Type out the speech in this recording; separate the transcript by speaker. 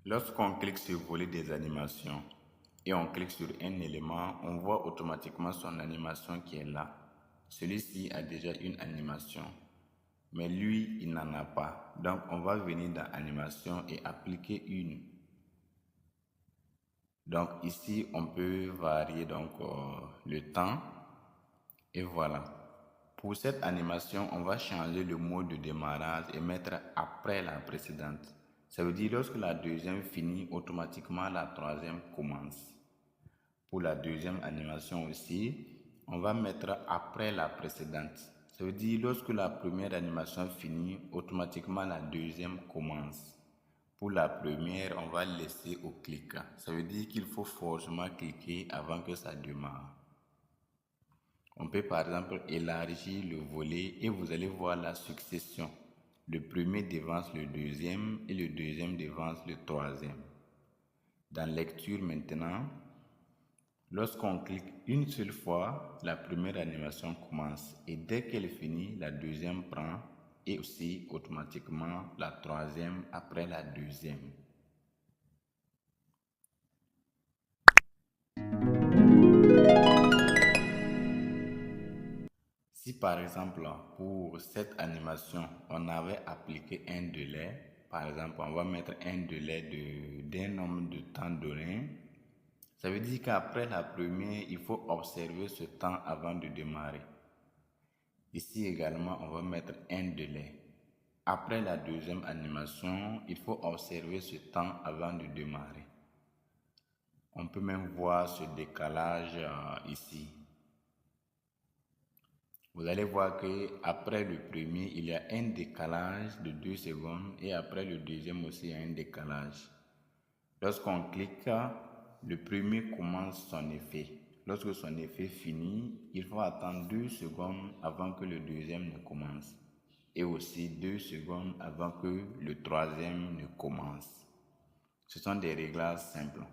Speaker 1: Lorsqu'on clique sur voler des animations et on clique sur un élément, on voit automatiquement son animation qui est là. Celui-ci a déjà une animation, mais lui, il n'en a pas. Donc, on va venir dans animation et appliquer une. Donc, ici, on peut varier le temps et voilà. Pour cette animation, on va changer le mode de démarrage et mettre après la précédente. Ça veut dire lorsque la deuxième finit, automatiquement la troisième commence. Pour la deuxième animation aussi, on va mettre après la précédente. Ça veut dire lorsque la première animation finit, automatiquement la deuxième commence. Pour la première, on va laisser au clic. Ça veut dire qu'il faut forcément cliquer avant que ça démarre. On peut par exemple élargir le volet et vous allez voir la succession. Le premier devance le deuxième et le deuxième devance le troisième. Dans lecture maintenant, lorsqu'on clique une seule fois, la première animation commence et dès qu'elle finit, la deuxième prend et aussi automatiquement la troisième après la deuxième. Si par exemple pour cette animation on avait appliqué un délai, par exemple on va mettre un délai d'un nombre de temps donné, ça veut dire qu'après la première il faut observer ce temps avant de démarrer. Ici également on va mettre un délai. Après la deuxième animation, il faut observer ce temps avant de démarrer. On peut même voir ce décalage ici. Vous allez voir que après le premier, il y a un décalage de 2 secondes et après le deuxième aussi, il y a un décalage. Lorsqu'on clique, le premier commence son effet. Lorsque son effet finit, il faut attendre 2 secondes avant que le deuxième ne commence. Et aussi 2 secondes avant que le troisième ne commence. Ce sont des réglages simples.